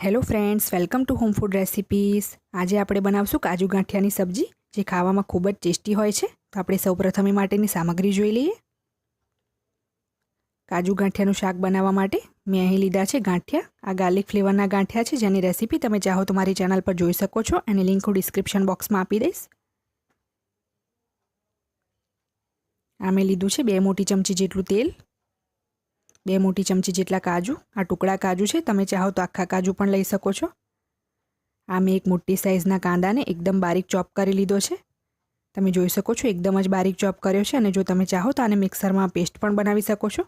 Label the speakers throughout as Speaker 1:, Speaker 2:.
Speaker 1: Hello friends, welcome to home food recipes. આજે આપણે બનાવશું કાજુ ગાંઠિયાની સબ્જી, જે ખાવામાં ખૂબ જ ટેસ્ટી હોય છે. તો આપણે સૌપ્રથમ એ માટેની સામગ્રી જોઈ લઈએ. કાજુ ગાંઠિયાનું શાક બનાવવા માટે મેં અહીં લીધા છે ગાંઠિયા. આ ગાર્લિક ફ્લેવરના ગાંઠિયા છે, જેની રેસીપી તમે ચાહો તો મારી ચેનલ પર જોઈ શકો છો. એની લિંક હું ડિસ્ક્રિપ્શન બોક્સમાં આપી દઈશ. આ મેં લીધું છે 2 મોટી ચમચી જેટલું તેલ, 2 મોટી ચમચી જેટલા કાજુ. આ ટુકડા કાજુ છે, તમે ચાહો તો આખા કાજુ પણ લઈ શકો છો. આ મેં એક મોટી સાઇઝના કાંદાને એકદમ બારીક ચોપ કરી લીધો છે. તમે જોઈ શકો છો એકદમ જ બારીક ચોપ કર્યો છે. અને જો તમે ચાહો તો આને મિક્સરમાં પેસ્ટ પણ બનાવી શકો છો.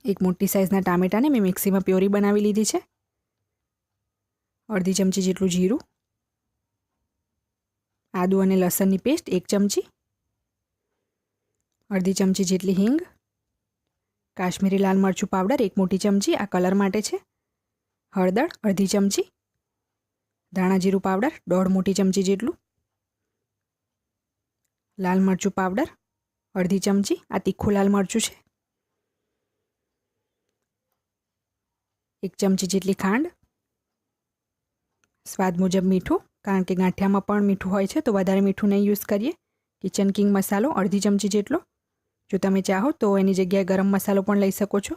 Speaker 1: એક મોટી સાઇઝના ટામેટાને મેં મિક્સીમાં પ્યોરી બનાવી લીધી છે. અડધી ચમચી જેટલું જીરું, આદુ અને લસણની પેસ્ટ 1 ચમચી, અડધી ચમચી જેટલી હિંગ, કાશ્મીરી લાલ મરચું પાવડર 1 મોટી ચમચી, આ કલર માટે છે. હળદર અડધી ચમચી, ધાણા જીરું પાવડર 1.5 મોટી ચમચી જેટલું, લાલ મરચું પાવડર અડધી ચમચી, આ તીખું લાલ મરચું છે. 1 ચમચી જેટલી ખાંડ, સ્વાદ મુજબ મીઠું, કારણ કે ગાંઠિયામાં પણ મીઠું હોય છે તો વધારે મીઠું નહીં યુઝ કરીએ. કિચન કિંગ મસાલો અડધી ચમચી જેટલો. જો તમે ચાહો તો એની જગ્યાએ ગરમ મસાલો પણ લઈ શકો છો.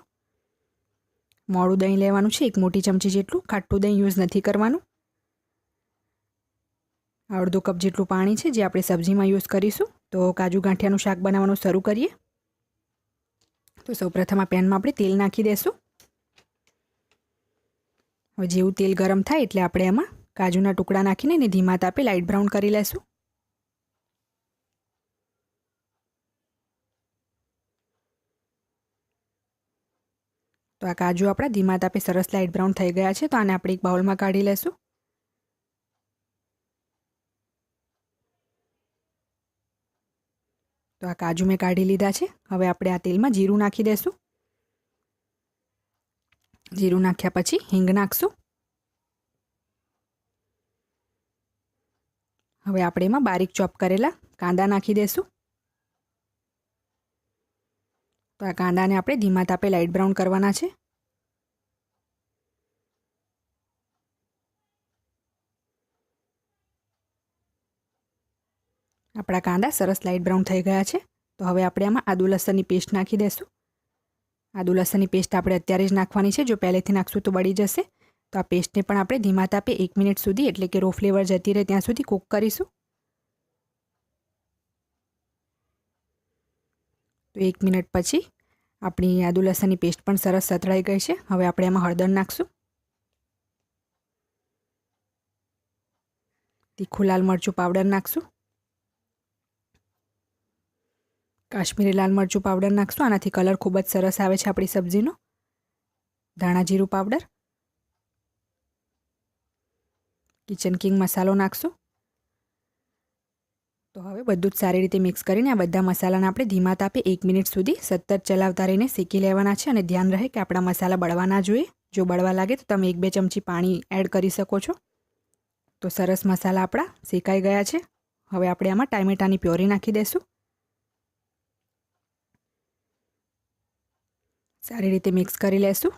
Speaker 1: મોળું દહીં લેવાનું છે 1 મોટી ચમચી જેટલું. ખાટું દહીં યુઝ નથી કરવાનું. અડધો કપ જેટલું પાણી છે, જે આપણે સબ્જીમાં યુઝ કરીશું. તો કાજુ ગાંઠિયાનું શાક બનાવવાનું શરૂ કરીએ. તો સૌપ્રથમ આ પેનમાં આપણે તેલ નાખી દઈશું. હવે જેવું તેલ ગરમ થાય એટલે આપણે એમાં કાજુના ટુકડા નાખીને એને ધીમા તાપે લાઇટ બ્રાઉન કરી લેશું. તો આ કાજુ આપણા ધીમા તાપે સરસ લાઇટ બ્રાઉન થઈ ગયા છે. તો આને આપણે એક બાઉલમાં કાઢી લેશું. તો આ કાજુ મેં કાઢી લીધા છે. હવે આપણે આ તેલમાં જીરું નાખી દઈશું. જીરું નાખ્યા પછી હિંગ નાખશું. હવે આપણે એમાં બારીક ચોપ કરેલા કાંદા નાખી દઈશું. તો આ કાંદાને આપણે ધીમા તાપે લાઇટ બ્રાઉન કરવાના છે. આપણા કાંદા સરસ લાઇટ બ્રાઉન થઈ ગયા છે. તો હવે આપણે આમાં આદુ લસણની પેસ્ટ નાખી દઈશું. આદુ લસણની પેસ્ટ આપણે અત્યારે જ નાખવાની છે. જો પહેલેથી નાખશું તો બળી જશે. તો આ પેસ્ટને પણ આપણે ધીમા તાપે 1 મિનિટ સુધી, એટલે કે રો ફ્લેવર જતી રહે ત્યાં સુધી કૂક કરીશું. તો 1 મિનિટ પછી આપણી આદુ લસણની પેસ્ટ પણ સરસ સતળાઈ ગઈ છે. હવે આપણે એમાં હળદર નાખશું, તીખું લાલ મરચું પાવડર નાખશું, કાશ્મીરી લાલ મરચું પાવડર નાખશું. આનાથી કલર ખૂબ જ સરસ આવે છે આપણી સબ્જીનો. ધાણા જીરું પાવડર, કિચન કિંગ મસાલો નાખશું. તો હવે બધું જ સારી રીતે મિક્સ કરીને આ બધા મસાલાને આપણે ધીમા તાપે 1 મિનિટ સુધી સતત ચલાવતા રહીને શેકી લેવાના છે. અને ધ્યાન રહે કે આપણા મસાલા બળવા ના જોઈએ. જો બળવા લાગે તો તમે 1-2 ચમચી પાણી એડ કરી શકો છો. તો સરસ મસાલા આપણા શેકાઈ ગયા છે. હવે આપણે આમાં ટામેટાની પ્યોરી નાખી દઈશું. સારી રીતે મિક્સ કરી લેશું.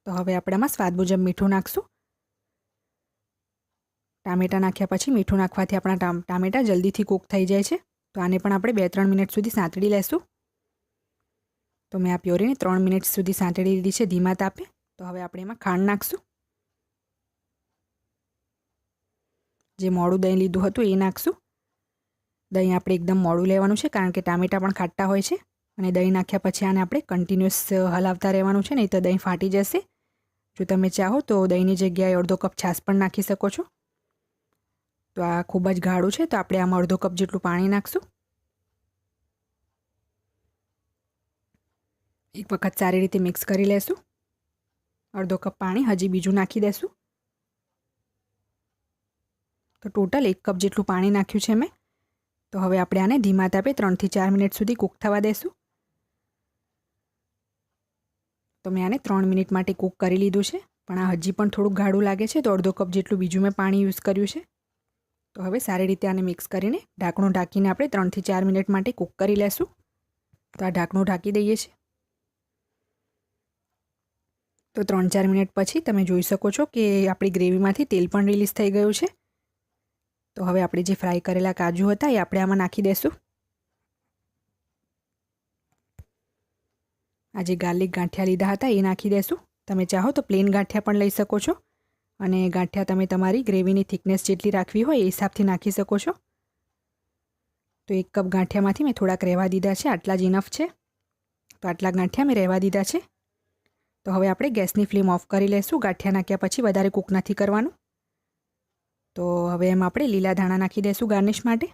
Speaker 1: તો હવે આપણે આમાં સ્વાદ મુજબ મીઠું નાખશું. ટામેટાં નાખ્યા પછી મીઠું નાખવાથી આપણા ટામેટાં જલ્દીથી કૂક થઈ જાય છે. તો આને પણ આપણે 2-3 મિનિટ સુધી સાંતળી લેશું. તો મેં આ પ્યોરીને 3 મિનિટ સુધી સાંતળી લીધી છે ધીમા તાપે. તો હવે આપણે એમાં ખાંડ નાખશું. જે મોળું દહીં લીધું હતું એ નાખશું. દહીં આપણે એકદમ મોળું લેવાનું છે, કારણ કે ટામેટાં પણ ખાટા હોય છે. અને દહીં નાખ્યા પછી આને આપણે કન્ટિન્યુઅસ હલાવતા રહેવાનું છે, નહીં તો દહીં ફાટી જશે. જો તમે ચાહો તો દહીંની જગ્યાએ અડધો કપ છાશ પણ નાખી શકો છો. તો આ ખૂબ જ ગાઢું છે, તો આપણે આમાં અડધો કપ જેટલું પાણી નાખશું. એક વખત સારી રીતે મિક્સ કરી લેશું. અડધો કપ પાણી હજી બીજું નાખી દેશું. તો ટોટલ 1 કપ જેટલું પાણી નાખ્યું છે મેં. તો હવે આપણે આને ધીમા તાપે 3 થી 4 મિનિટ સુધી કૂક થવા દેશું. તો મેં આને 3 મિનિટ માટે કૂક કરી લીધું છે, પણ આ હજી પણ થોડુંક ગાઢું લાગે છે. તો અડધો કપ જેટલું બીજું મેં પાણી યુઝ કર્યું છે. તો હવે સારી રીતે આને મિક્સ કરીને ઢાંકણું ઢાંકીને આપણે 3 થી 4 મિનિટ માટે કૂક કરી લેશું. તો આ ઢાંકણું ઢાંકી દઈએ છીએ. તો 3-4 મિનિટ પછી તમે જોઈ શકો છો કે આપણી ગ્રેવીમાંથી તેલ પણ રિલીઝ થઈ ગયું છે. તો હવે આપણે જે ફ્રાય કરેલા કાજુ હતા એ આપણે આમાં નાખી દઈશું. આ જે ગાર્લિક ગાંઠિયા લીધા હતા એ નાખી દઈશું. તમે ચાહો તો પ્લેન ગાંઠિયા પણ લઈ શકો છો અને ગાંઠિયા તમે તમારી ગ્રેવીની થિકનેસ જેટલી રાખવી હોય એ હિસાબથી નાખી શકો છો. તો 1 કપ ગાંઠિયામાંથી મેં થોડાક રહેવા દીધા છે. આટલા જ ઇનફ છે. તો આટલા ગાંઠિયા મેં રહેવા દીધા છે. તો હવે આપણે ગેસની ફ્લેમ ઓફ કરી લઈશું. ગાંઠિયા નાખ્યા પછી વધારે કૂક નથી કરવાનું. તો હવે એમાં આપણે લીલા ધાણા નાખી દઈશું ગાર્નિશ માટે.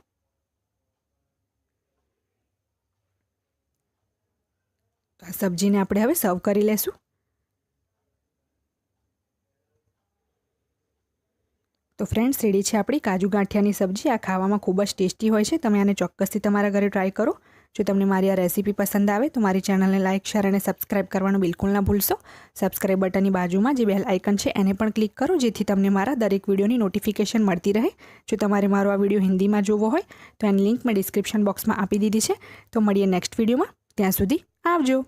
Speaker 1: આ સબ્જીને આપણે હવે સર્વ કરી લઈશું. તો ફ્રેન્ડ્સ, રેડી છે આપણી કાજુ ગાંઠિયાની સબ્જી. આ ખાવામાં ખૂબ જ ટેસ્ટી હોય છે. તમે આને ચોક્કસથી તમારા ઘરે ટ્રાય કરો. જો તમને મારી આ રેસીપી પસંદ આવે તો મારી ચેનલને લાઇક, શેર અને સબસ્ક્રાઇબ કરવાનું બિલકુલ ના ભૂલશો. સબસ્ક્રાઇબ બટનની બાજુમાં જે બેલ આઇકન છે એને પણ ક્લિક કરો, જેથી તમને મારા દરેક વિડીયોની નોટિફિકેશન મળતી રહે. જો તમારે મારો આ વિડીયો હિન્દીમાં જોવો હોય તો એની લિંક મેં ડિસ્ક્રિપ્શન બોક્સમાં આપી દીધી છે. તો મળીએ નેક્સ્ટ વિડીયોમાં. ત્યાં સુધી આવજો.